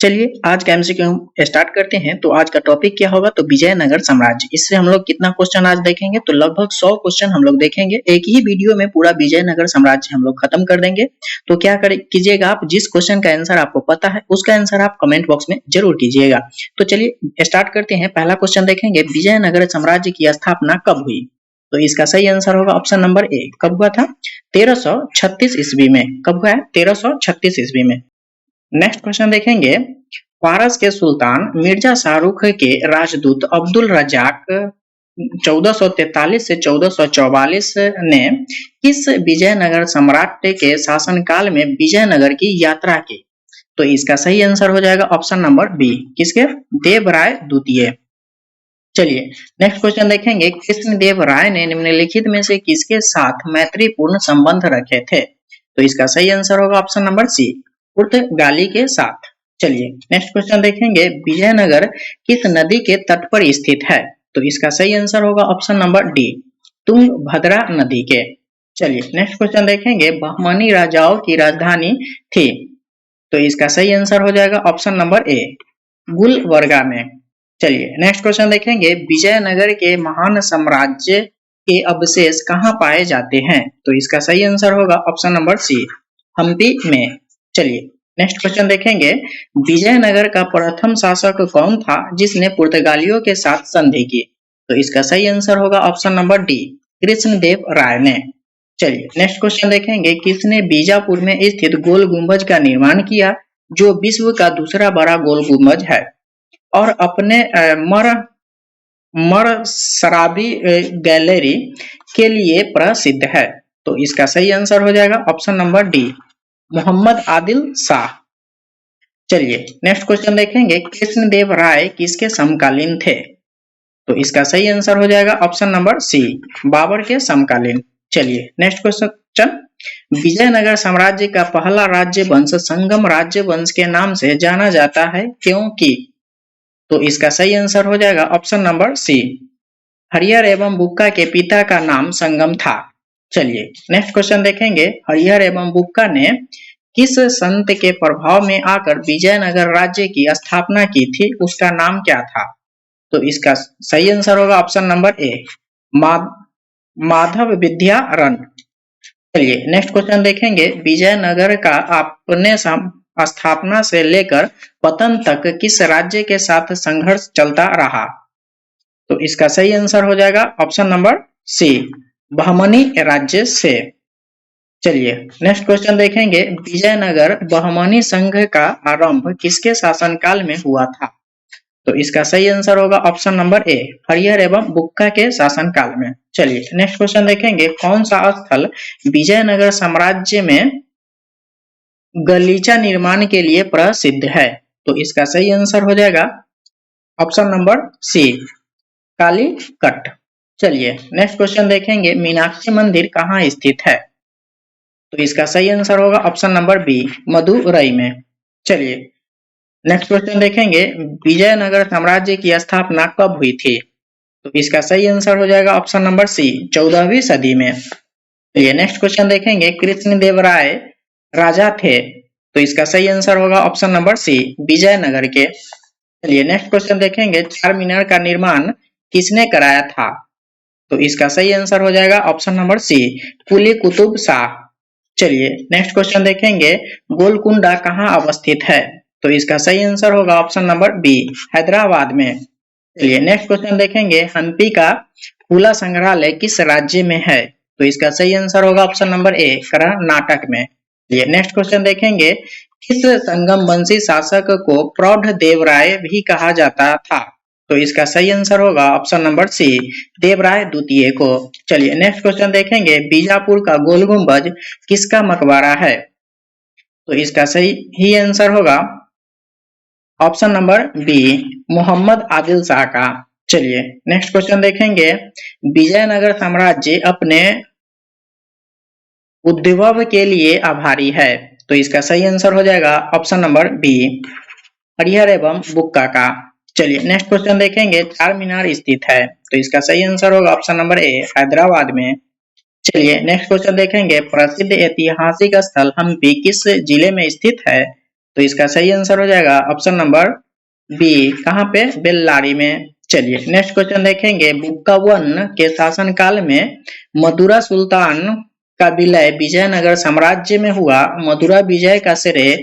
चलिए आज का एमसीक्यू हम स्टार्ट करते हैं। तो आज का टॉपिक क्या होगा? तो विजयनगर साम्राज्य। इससे हम लोग कितना क्वेश्चन आज देखेंगे? तो लगभग 100 क्वेश्चन हम लोग देखेंगे। एक ही वीडियो में पूरा विजयनगर साम्राज्य हम लोग खत्म कर देंगे। तो क्या कीजिएगा, आप जिस क्वेश्चन का आंसर आपको पता है उसका आंसर आप कमेंट बॉक्स में जरूर कीजिएगा। तो चलिए स्टार्ट करते हैं। पहला क्वेश्चन देखेंगे, विजयनगर साम्राज्य की स्थापना कब हुई? तो इसका सही आंसर होगा ऑप्शन नंबर ए। कब हुआ था? 1336 ईस्वी में। कब हुआ है? 1336 ईस्वी में। नेक्स्ट क्वेश्चन देखेंगे, फारस के सुल्तान मिर्जा शाहरुख के राजदूत अब्दुल रजाक 1443 से 1444 ने किस विजयनगर सम्राट के शासनकाल में विजयनगर की यात्रा की? तो इसका सही आंसर हो जाएगा ऑप्शन नंबर बी। किसके? देवराय द्वितीय। चलिए नेक्स्ट क्वेश्चन देखेंगे, कृष्णदेव राय ने निम्नलिखित में से किसके साथ मैत्रीपूर्ण संबंध रखे थे? तो इसका सही आंसर होगा ऑप्शन नंबर सी, पुर्तगाली के साथ। चलिए नेक्स्ट क्वेश्चन देखेंगे, विजयनगर किस नदी के तट पर स्थित है? तो इसका सही आंसर होगा ऑप्शन नंबर डी, तुंगभद्रा नदी के। चलिए नेक्स्ट क्वेश्चन देखेंगे, बहमनी राजाओं की राजधानी थी? तो इसका सही आंसर हो जाएगा ऑप्शन नंबर ए, गुलबर्गा में। चलिए नेक्स्ट क्वेश्चन देखेंगे, विजयनगर के महान साम्राज्य के अवशेष कहाँ पाए जाते हैं? तो इसका सही आंसर होगा ऑप्शन नंबर सी, हम्पी में। चलिए नेक्स्ट क्वेश्चन देखेंगे, विजयनगर का प्रथम शासक कौन था जिसने पुर्तगालियों के साथ संधि की? तो इसका सही आंसर होगा ऑप्शन नंबर डी, कृष्णदेव राय ने। चलिए नेक्स्ट क्वेश्चन देखेंगे, किसने बीजापुर में स्थित गोल गुंबज का निर्माण किया जो विश्व का दूसरा बड़ा गोल गुंबज है और अपने मरसराबी गैलरी के लिए प्रसिद्ध है? तो इसका सही आंसर हो जाएगा option number D, Mohammad Adil Shah. चलिए नेक्स्ट क्वेश्चन देखेंगे, कृष्णदेव राय किसके समकालीन थे? तो इसका सही आंसर हो जाएगा ऑप्शन नंबर सी, बाबर के समकालीन। चलिए नेक्स्ट क्वेश्चन, विजयनगर साम्राज्य का पहला राज्य वंश संगम राज्य वंश के नाम से जाना जाता है क्योंकि? तो इसका सही आंसर हो जाएगा ऑप्शन नंबर सी, हरिहर एवं बुक्का के पिता का नाम संगम था। चलिए नेक्स्ट क्वेश्चन देखेंगे, हरिहर एवं बुक्का ने किस संत के प्रभाव में आकर विजयनगर राज्य की स्थापना की थी? उसका नाम क्या था? तो इसका सही आंसर होगा ऑप्शन नंबर ए, माधव विद्यारण। चलिए नेक्स्ट क्वेश्चन देखेंगे, विजयनगर का अपने स्थापना से लेकर पतन तक किस राज्य के साथ संघर्ष चलता रहा? तो इसका सही आंसर हो जाएगा ऑप्शन नंबर सी, बहमनी राज्य से। चलिए नेक्स्ट क्वेश्चन देखेंगे, विजयनगर बहमनी संघ का आरंभ किसके शासनकाल में हुआ था? तो इसका सही आंसर होगा ऑप्शन नंबर ए, हरिहर एवं बुक्का के शासनकाल में। चलिए नेक्स्ट क्वेश्चन देखेंगे, कौन सा स्थल विजयनगर साम्राज्य में गलीचा निर्माण के लिए प्रसिद्ध है? तो इसका सही आंसर हो जाएगा ऑप्शन नंबर सी, कालीकट। चलिए नेक्स्ट क्वेश्चन देखेंगे, मीनाक्षी मंदिर कहाँ स्थित है? तो इसका सही आंसर होगा ऑप्शन नंबर बी, मदुरई में। चलिए नेक्स्ट क्वेश्चन देखेंगे, विजयनगर साम्राज्य की स्थापना कब हुई थी? तो इसका सही आंसर हो जाएगा ऑप्शन नंबर सी, 14वीं सदी में। चलिए नेक्स्ट क्वेश्चन देखेंगे, कृष्णदेव राय राजा थे? तो इसका सही आंसर होगा ऑप्शन नंबर सी, विजयनगर के। चलिए नेक्स्ट क्वेश्चन देखेंगे, चार मीनार का निर्माण किसने कराया था? तो इसका सही आंसर हो जाएगा ऑप्शन नंबर सी, कुली कुतुब शाह। चलिए नेक्स्ट क्वेश्चन देखेंगे, गोलकुंडा कहाँ अवस्थित है? तो इसका सही आंसर होगा ऑप्शन नंबर बी, हैदराबाद में। चलिए नेक्स्ट क्वेश्चन देखेंगे, हम्पी का फूला संग्रहालय किस राज्य में है? तो इसका सही आंसर होगा ऑप्शन नंबर ए, कर्नाटक में। चलिए नेक्स्ट क्वेश्चन देखेंगे, किस संगम वंशी शासक को प्रौढ़ देवराय भी कहा जाता था? तो इसका सही आंसर होगा ऑप्शन नंबर सी, देवराय द्वितीय को। चलिए नेक्स्ट क्वेश्चन देखेंगे, बीजापुर का गोल गुंबज किसका मकबरा है? तो इसका सही आंसर होगा option number B, Mohammad Adil Shah का। चलिए नेक्स्ट क्वेश्चन देखेंगे, विजयनगर साम्राज्य अपने उद्भव के लिए आभारी है? तो इसका सही आंसर हो जाएगा ऑप्शन नंबर बी, हरिहर एवं बुक्का का। चलिए नेक्स्ट क्वेश्चन देखेंगे, चार मीनार स्थित है? तो इसका सही आंसर होगा ऑप्शन नंबर ए, हैदराबाद में। चलिए नेक्स्ट क्वेश्चन देखेंगे, प्रसिद्ध ऐतिहासिक स्थल हम्पी किस जिले में स्थित है? तो इसका सही आंसर हो जाएगा ऑप्शन नंबर बी। कहाँ पे? बेल्लारी में। चलिए नेक्स्ट क्वेश्चन देखेंगे। बुक्कावन के शासनकाल में मदुरा सुल्तान का विलय विजयनगर साम्राज्य में हुआ। मदुरा विजय का श्रेय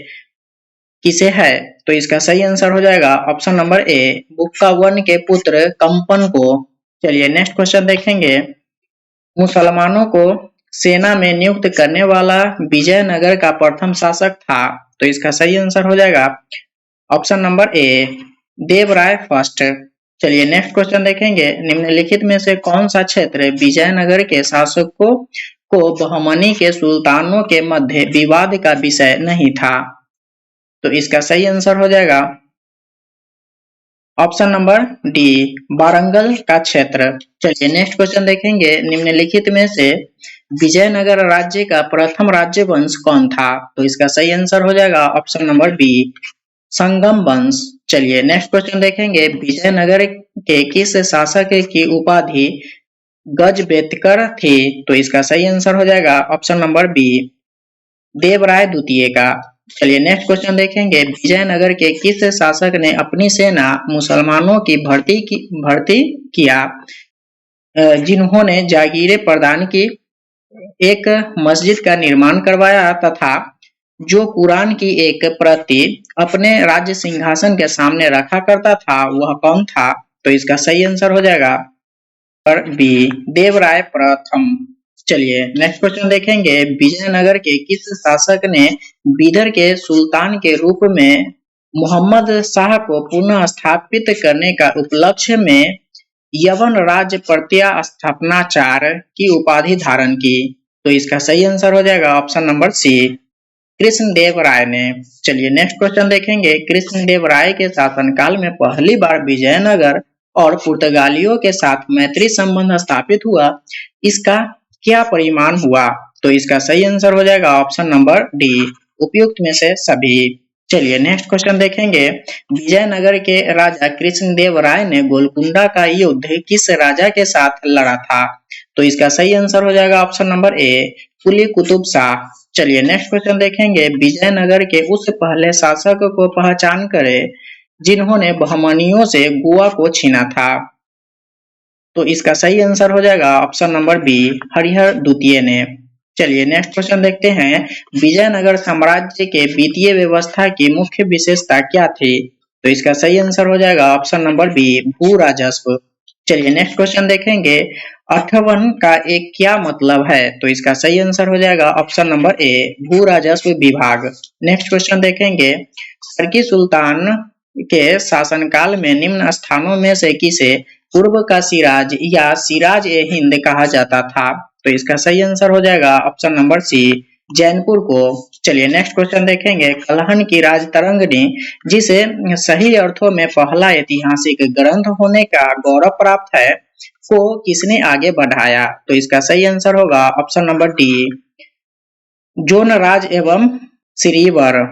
किसे है? तो इसका सही आंसर हो जाएगा ऑप्शन नंबर ए, बुक्कावन के पुत्र कंपन को। चलिए नेक्स्ट क्वेश्चन देखेंगे। मुसलमानों को सेना में नियुक्त करने वाला विजयनगर का प्रथम शासक था। तो इसका सही आंसर हो जाएगा ऑप्शन नंबर ए, देवराय फर्स्ट। चलिए नेक्स्ट क्वेश्चन देखेंगे। निम्नलिखित में से कौन सा क्षेत्र विजयनगर के शासकों को बहमनी के सुल्तानों के मध्य विवाद का विषय नहीं था? तो इसका सही आंसर हो जाएगा ऑप्शन नंबर डी, वारंगल का क्षेत्र। चलिए नेक्स्ट क्वेश्चन देखेंगे। निम्नलिखित में से विजयनगर राज्य का प्रथम राज्य वंश कौन था? तो इसका सही आंसर हो जाएगा ऑप्शन नंबर बी, संगम वंश। चलिए नेक्स्ट क्वेश्चन देखेंगे। विजयनगर के किस शासक की उपाधि गजबेतकर थी? तो इसका सही आंसर हो जाएगा ऑप्शन नंबर बी, देवराय द्वितीय का। चलिए नेक्स्ट क्वेश्चन देखेंगे। विजयनगर के किस शासक ने अपनी सेना मुसलमानों की भर्ती किया, जिन्होंने जागीरें प्रदान की, एक मस्जिद का निर्माण करवाया तथा जो कुरान की एक प्रति अपने राज्य सिंहासन के सामने रखा करता था, वह कौन था? तो इसका सही आंसर हो जाएगा बी, देवराय प्रथम। चलिए नेक्स्ट क्वेश्चन देखेंगे। विजयनगर के किस शासक ने बीदर के सुल्तान के रूप में मोहम्मद शाह को पुनः स्थापित करने का उपलक्ष्य में यवन राज्य प्रतिस्थापनाचार्य की उपाधि धारण की? तो इसका सही आंसर हो जाएगा ऑप्शन नंबर सी, कृष्णदेव राय ने। चलिए नेक्स्ट क्वेश्चन देखेंगे। कृष्णदेव राय के शासनकाल में पहली बार विजयनगर और पुर्तगालियों के साथ मैत्री संबंध स्थापित हुआ। इसका क्या परिमाण हुआ? तो इसका सही आंसर हो जाएगा ऑप्शन नंबर डी, उपयुक्त में से सभी। चलिए नेक्स्ट क्वेश्चन देखेंगे। विजयनगर के राजा कृष्णदेव राय ने गोलकुंडा का युद्ध किस राजा के साथ लड़ा था? तो इसका सही आंसर हो जाएगा ऑप्शन नंबर ए, कुली कुतुब शाह। चलिए नेक्स्ट क्वेश्चन देखेंगे। विजयनगर के उस पहले शासक को पहचान करें जिन्होंने बहमनियों से गोवा को छीना था। तो इसका सही आंसर हो जाएगा ऑप्शन नंबर बी, हरिहर द्वितीय ने। चलिए नेक्स्ट क्वेश्चन देखते हैं। विजयनगर साम्राज्य के वित्तीय व्यवस्था की मुख्य विशेषता क्या थी? तो इसका सही आंसर हो जाएगा ऑप्शन नंबर बी, भू राजस्व। चलिए नेक्स्ट क्वेश्चन देखेंगे। अठवन का एक क्या मतलब है? तो इसका सही आंसर हो जाएगा ऑप्शन नंबर ए, भू राजस्व विभाग। नेक्स्ट क्वेश्चन देखेंगे। सर्की सुल्तान के शासनकाल में निम्न स्थानों में से किसे पूर्व का सिराज या सिराज ए हिंद कहा जाता था? तो इसका सही आंसर हो जाएगा ऑप्शन नंबर सी, जैनपुर को। चलिए नेक्स्ट क्वेश्चन देखेंगे। कलहन की राजतरंगिणी, जिसे सही अर्थों में पहला ऐतिहासिक ग्रंथ होने का गौरव प्राप्त है, को किसने आगे बढ़ाया? तो इसका सही आंसर होगा ऑप्शन नंबर डी, जोनराज एवं श्रीवर।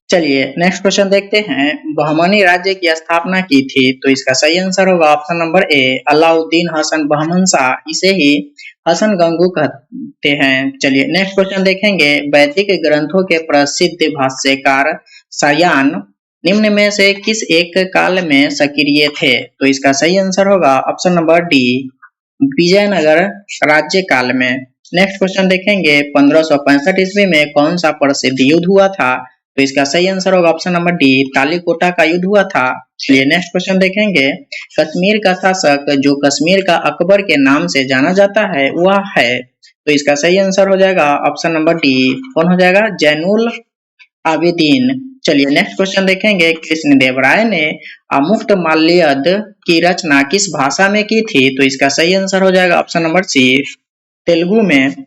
चलिए नेक्स्ट क्वेश्चन देखते हैं। बहमनी राज्य की स्थापना की थी? तो इसका सही आंसर होगा option number A, Alauddin Hasan Bahman Shah. इसे ही हसन गंगू कहते हैं। चलिए नेक्स्ट क्वेश्चन देखेंगे। वैदिक ग्रंथों के प्रसिद्ध भाष्यकार शायान निम्न में से किस एक काल में सक्रिय थे? तो इसका सही आंसर होगा ऑप्शन नंबर डी, विजयनगर राज्य काल में। नेक्स्ट क्वेश्चन देखेंगे। 1565 ईस्वी में कौन सा प्रसिद्ध युद्ध हुआ था? तो इसका सही आंसर होगा ऑप्शन नंबर डी, तालीकोटा का युद्ध हुआ था। चलिए नेक्स्ट क्वेश्चन देखेंगे। कश्मीर का शासक जो कश्मीर का अकबर के नाम से जाना जाता है, वह है? तो इसका सही आंसर हो जाएगा ऑप्शन नंबर डी, कौन हो जाएगा? जैनुल आबिदीन। चलिए नेक्स्ट क्वेश्चन देखेंगे। कृष्णदेव राय ने अमुक्त माल्यद की रचना किस भाषा में की थी? तो इसका सही आंसर हो जाएगा ऑप्शन नंबर सी, तेलुगु में।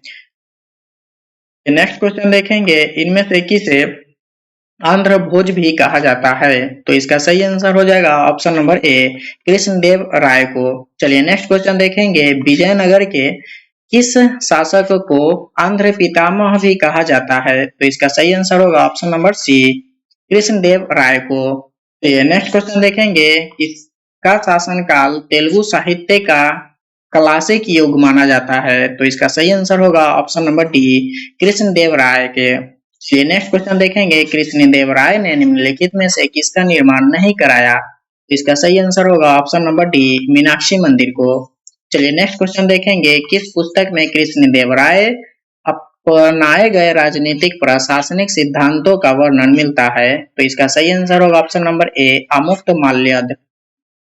नेक्स्ट क्वेश्चन देखेंगे। इनमें से किसे आंध्र भोज भी कहा जाता है? तो इसका सही आंसर हो जाएगा ऑप्शन नंबर ए, कृष्णदेव राय को। चलिए नेक्स्ट क्वेश्चन देखेंगे। विजयनगर के किस शासक को आंध्र पितामह भी कहा जाता है? तो इसका सही आंसर होगा ऑप्शन नंबर सी, कृष्णदेव राय को। चलिए नेक्स्ट क्वेश्चन देखेंगे। इसका शासनकाल तेलुगु साहित्य का क्लासिक युग माना जाता है? तो इसका सही आंसर होगा ऑप्शन नंबर डी, कृष्णदेव राय के। चलिए नेक्स्ट क्वेश्चन देखेंगे, कृष्णदेवराय ने निम्नलिखित में से किसका निर्माण नहीं कराया? तो इसका सही आंसर होगा ऑप्शन नंबर डी, मीनाक्षी मंदिर को। चलिए नेक्स्ट क्वेश्चन देखेंगे, किस पुस्तक में कृष्णदेवराय अपनाए गए राजनीतिक प्रशासनिक सिद्धांतों का वर्णन मिलता है? तो इसका सही आंसर होगा ऑप्शन नंबर ए, अमुक्तमाल्यद।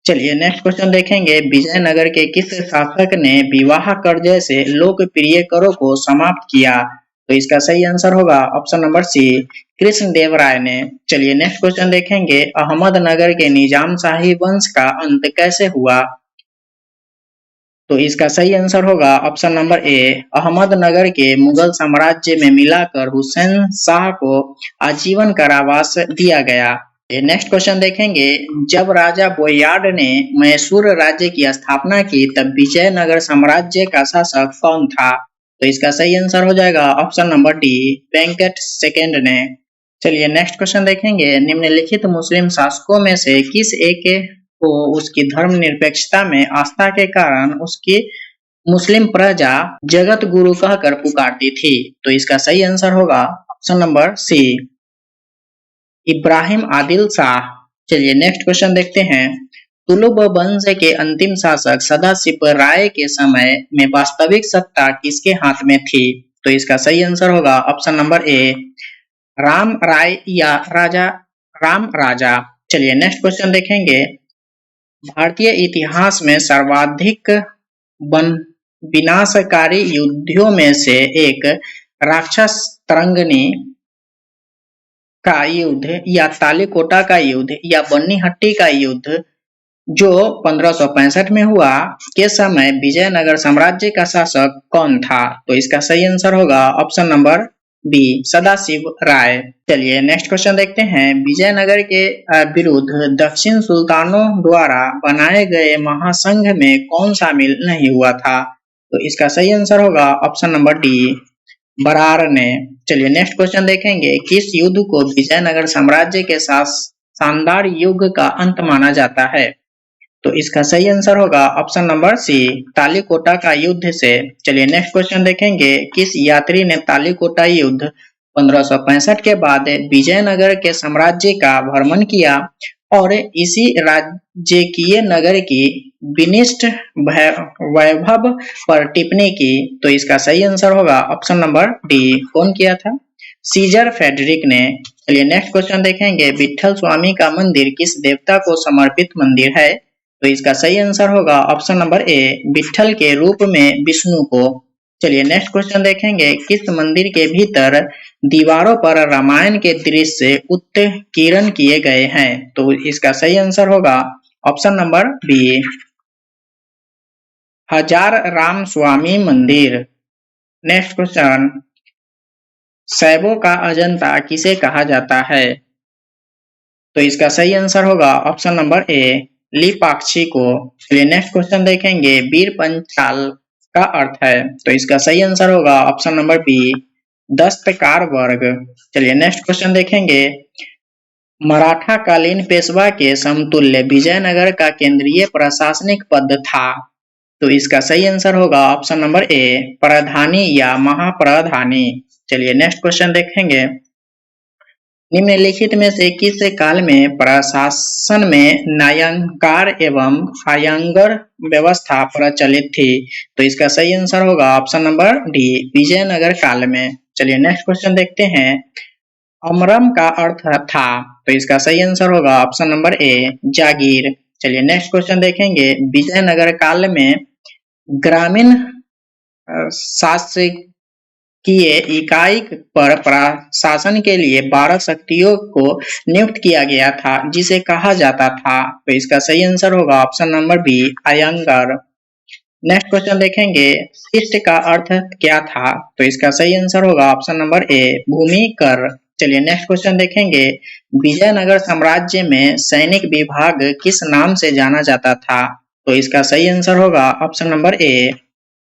चलिए नेक्स्ट क्वेश्चन देखेंगे, विजयनगर के किस शासक ने विवाह कर जैसे लोकप्रिय करों को समाप्त किया? तो इसका सही आंसर होगा ऑप्शन नंबर सी, कृष्णदेवराय ने। चलिए नेक्स्ट क्वेश्चन देखेंगे, अहमदनगर के निजामशाही वंश का अंत कैसे हुआ? तो इसका सही आंसर होगा ऑप्शन नंबर ए, अहमदनगर के मुगल साम्राज्य में मिलाकर हुसैन शाह को आजीवन कारावास दिया गया। नेक्स्ट क्वेश्चन देखेंगे, जब राजा बोयार्ड ने मैसूर राज्य की स्थापना की तब विजयनगर साम्राज्य का शासक कौन था? तो इसका सही आंसर हो जाएगा option number D, Venkat second ने। चलिए नेक्स्ट क्वेश्चन देखेंगे, निम्नलिखित मुस्लिम शासकों में से किस एक को उसकी धर्मनिरपेक्षता में आस्था के कारण उसकी मुस्लिम प्रजा जगत गुरु कहकर पुकारती थी? तो इसका सही आंसर होगा option number C, Ibrahim Adil Shah. चलिए नेक्स्ट क्वेश्चन देखते हैं, तुलुब वंश के अंतिम शासक सदाशिव राय के समय में वास्तविक सत्ता किसके हाथ में थी? तो इसका सही आंसर होगा ऑप्शन नंबर ए, राम राय या राजा राम राजा। चलिए नेक्स्ट क्वेश्चन देखेंगे, भारतीय इतिहास में सर्वाधिक विनाशकारी युद्धों में से एक राक्षस तरंगनी का युद्ध या तालीकोटा का युद्ध या बन्नीहट्टी का युद्ध जो 1565 में हुआ के समय विजयनगर साम्राज्य का शासक कौन था? तो इसका सही आंसर होगा ऑप्शन नंबर बी, सदाशिव राय। चलिए नेक्स्ट क्वेश्चन देखते हैं, विजयनगर के विरुद्ध दक्षिण सुल्तानों द्वारा बनाए गए महासंघ में कौन शामिल नहीं हुआ था? तो इसका सही आंसर होगा ऑप्शन नंबर डी, बरार ने। चलिए नेक्स्ट क्वेश्चन देखेंगे, किस युद्ध को विजयनगर साम्राज्य के साथ शानदार युग का अंत माना जाता है? तो इसका सही आंसर होगा ऑप्शन नंबर सी, तालीकोटा का युद्ध से। चलिए नेक्स्ट क्वेश्चन देखेंगे, किस यात्री ने तालीकोटा युद्ध 1565 के बाद विजयनगर के साम्राज्य का भ्रमण किया और इसी राजकीय नगर की विनिष्ट वैभव पर टिप्पणी की? तो इसका सही आंसर होगा ऑप्शन नंबर डी, कौन किया था? सीजर फेडरिक ने। चलिए नेक्स्ट क्वेश्चन देखेंगे, विठल स्वामी का मंदिर किस देवता को समर्पित मंदिर है? तो इसका सही आंसर होगा ऑप्शन नंबर ए, विठल के रूप में विष्णु को। चलिए नेक्स्ट क्वेश्चन देखेंगे, किस मंदिर के भीतर दीवारों पर रामायण के दृश्य उत्कीर्ण किए गए हैं? तो इसका सही आंसर होगा ऑप्शन नंबर बी, हजार राम स्वामी मंदिर। नेक्स्ट क्वेश्चन, शैवों का अजंता किसे कहा जाता है? तो इसका सही आंसर होगा ऑप्शन नंबर ए, लिपाक्षी को। चलिए नेक्स्ट क्वेश्चन देखेंगे, वीर पंचाल का अर्थ है? तो इसका सही आंसर होगा ऑप्शन नंबर बी, दस्तकार वर्ग। चलिए नेक्स्ट क्वेश्चन देखेंगे, मराठा कालीन पेशवा के समतुल्य विजयनगर का केंद्रीय प्रशासनिक पद था? तो इसका सही आंसर होगा ऑप्शन नंबर ए, प्रधानी या महाप्रधानी। चलिए नेक्स्ट क्वेश्चन देखेंगे, निम्नलिखित में से किस काल में प्रशासन में न्यायाधिकार एवं आयंगर व्यवस्था प्रचलित थी? तो इसका सही आंसर होगा ऑप्शन नंबर डी, विजयनगर काल में। चलिए नेक्स्ट क्वेश्चन देखते हैं, अमरम का अर्थ था? तो इसका सही आंसर होगा ऑप्शन नंबर ए, जागीर। चलिए नेक्स्ट क्वेश्चन देखेंगे, विजयनगर काल में ग्रामीण शासकीय इकाई पर प्रशासन के लिए 12 शक्तियों को नियुक्त किया गया था जिसे कहा जाता था? तो इसका सही आंसर होगा option number B, Iyengar. Next question देखेंगे, शिष्ट का अर्थ क्या था? तो इसका सही आंसर होगा ऑप्शन नंबर ए, भूमि कर। चलिए नेक्स्ट क्वेश्चन देखेंगे, विजयनगर साम्राज्य में सैनिक विभाग किस नाम से जाना जाता था? तो इसका सही आंसर होगा ऑप्शन नंबर ए,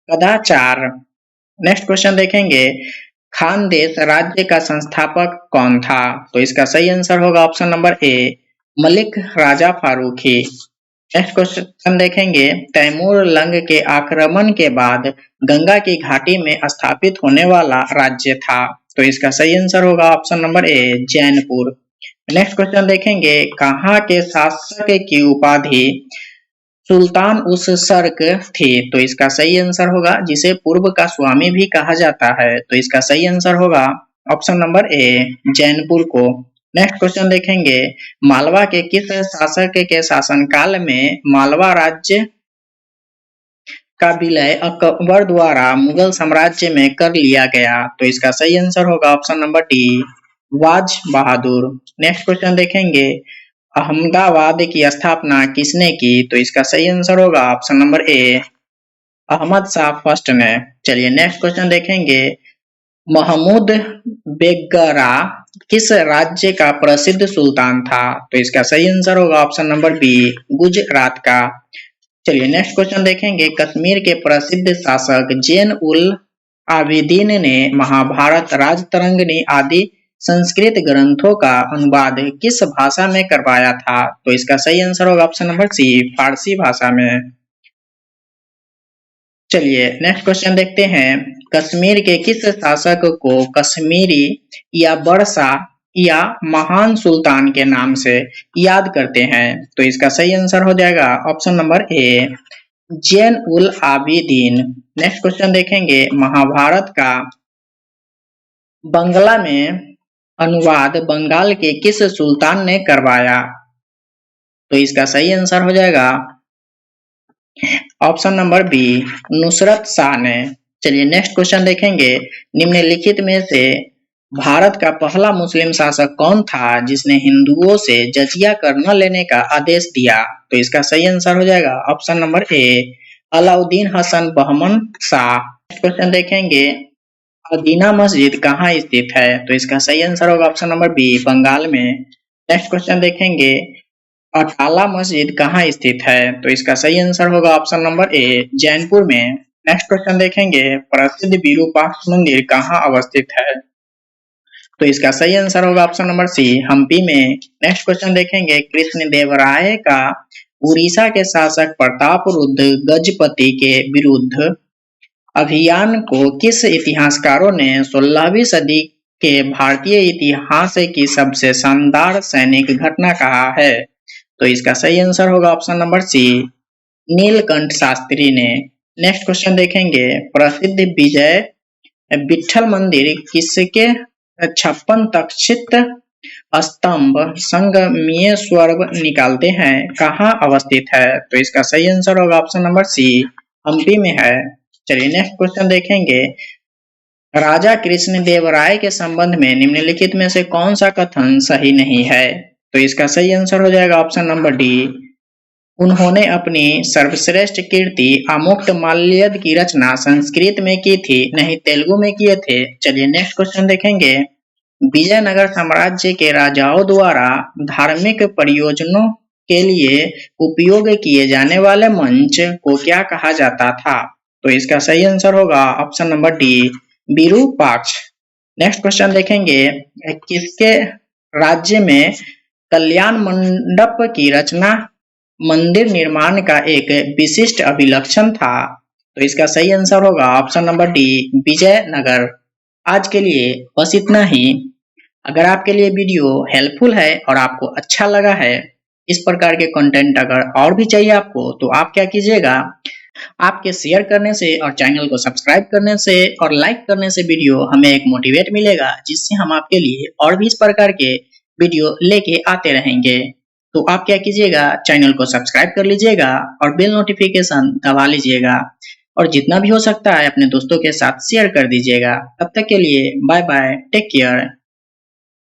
कदाचार। नेक्स्ट क्वेश्चन देखेंगे, खानदेश राज्य का संस्थापक कौन था? तो इसका सही आंसर होगा option number A, Malik Raja Faruqi. Next question देखेंगे, तैमूर लंग के आक्रमण के बाद गंगा की घाटी में स्थापित होने वाला राज्य था? तो इसका सही आंसर होगा ऑप्शन नंबर ए जैनपुर। नेक्स्ट क्वेश्चन देखेंगे, कहाँ के शासक की उपाधि सुल्तान उस सर्क थे? तो इसका सही आंसर होगा जिसे पूर्व का स्वामी भी कहा जाता है। तो इसका सही आंसर होगा ऑप्शन नंबर ए जैनपुर को। नेक्स्ट क्वेश्चन देखेंगे, मालवा के किस शासक के शासनकाल में मालवा राज्य का विलय अकबर द्वारा मुगल साम्राज्य में कर लिया गया? तो इसका सही आंसर होगा option number D was Bahadur. Next question देखेंगे, अहमदाबाद की स्थापना किसने की? तो इसका सही आंसर होगा option number A Ahmad Shah first ने। चलिए नेक्स्ट क्वेश्चन देखेंगे, महमूद बेगरा किस राज्य का प्रसिद्ध सुल्तान था? तो इसका सही आंसर होगा ऑप्शन नंबर बी गुजरात का। चलिए नेक्स्ट क्वेश्चन देखेंगे, कश्मीर के प्रसिद्ध शासक जैन उल आबिदीन ने महाभारत, राजतरंगिणी आदि संस्कृत ग्रंथों का अनुवाद किस भाषा में करवाया था? तो इसका सही आंसर होगा ऑप्शन नंबर सी फारसी भाषा में। चलिए नेक्स्ट क्वेश्चन देखते हैं, कश्मीर के किस शासक को कश्मीरी या बरसा या महान सुल्तान के नाम से याद करते हैं? तो इसका सही आंसर हो जाएगा ऑप्शन नंबर ए जैन उल आबिदीन। नेक्स्ट क्वेश्चन देखेंगे, महाभारत का बंगला में अनुवाद बंगाल के किस सुल्तान ने करवाया? तो इसका सही आंसर हो जाएगा option number B Nusrat Shah ने। चलिए नेक्स्ट क्वेश्चन देखेंगे, निम्नलिखित में से भारत का पहला मुस्लिम शासक कौन था जिसने हिंदुओं से जजिया कर न लेने का आदेश दिया? तो इसका सही आंसर हो जाएगा option number A Alauddin Hasan Bahman Shah. Next question देखेंगे, मदीना मस्जिद कहाँ स्थित है? तो इसका सही आंसर होगा ऑप्शन नंबर बी बंगाल में। नेक्स्ट क्वेश्चन देखेंगे, अटाला मस्जिद कहाँ स्थित है? तो इसका सही आंसर होगा ऑप्शन नंबर ए जैनपुर में। नेक्स्ट क्वेश्चन देखेंगे, प्रसिद्ध विरूपाक्ष मंदिर कहाँ अवस्थित है? तो इसका सही आंसर होगा ऑप्शन नंबर सी हम्पी में। नेक्स्ट क्वेश्चन देखेंगे, कृष्णदेवराय का उड़ीसा के शासक प्रतापरुद्र गजपति के विरुद्ध अभियान को किस इतिहासकारों ने 16वीं सदी के भारतीय इतिहास की सबसे शानदार सैनिक घटना कहा है? तो इसका सही आंसर होगा option number C Nilkanth Shastri ने। नेक्स्ट क्वेश्चन देखेंगे, प्रसिद्ध विजय विठल मंदिर किसके 56 तक्षित स्तंभ संगमीय स्वर निकालते हैं कहाँ अवस्थित है? तो इसका सही आंसर होगा ऑप्शन नंबर सी हम्पी में है। चलिए नेक्स्ट क्वेश्चन देखेंगे, राजा कृष्णदेवराय के संबंध में निम्नलिखित में से कौन सा कथन सही नहीं है? तो इसका सही आंसर हो जाएगा ऑप्शन नंबर डी उन्होंने अपनी सर्वश्रेष्ठ कीर्ति अमुक्तमाल्यद की रचना संस्कृत में की थी, नहीं तेलुगु में किए थे। चलिए नेक्स्ट क्वेश्चन देखेंगे, विजयनगर साम्राज्य के राजाओं द्वारा धार्मिक प्रयोजनों के लिए उपयोग किए जाने वाले मंच को क्या कहा जाता था? तो इसका सही आंसर होगा option number D Virupaksha. Next question देखेंगे, किसके राज्य में कल्याण मंडप की रचना मंदिर निर्माण का एक विशिष्ट अभिलक्षण था? तो इसका सही आंसर होगा ऑप्शन नंबर डी विजयनगर। आज के लिए बस इतना ही। अगर आपके लिए वीडियो हेल्पफुल है और आपको अच्छा लगा है, इस प्रकार के कंटेंट अगर और भी चाहिए आपको, तो आप क्या कीजिएगा, आपके शेयर करने से और चैनल को सब्सक्राइब करने से और लाइक करने से वीडियो हमें एक मोटिवेट मिलेगा, जिससे हम आपके लिए और भी इस प्रकार के वीडियो लेके आते रहेंगे। तो आप क्या कीजिएगा, चैनल को सब्सक्राइब कर लीजिएगा और बेल नोटिफिकेशन दबा लीजिएगा और जितना भी हो सकता है अपने दोस्तों के साथ शेयर कर दीजिएगा। तब तक के लिए बाय बाय, टेक केयर।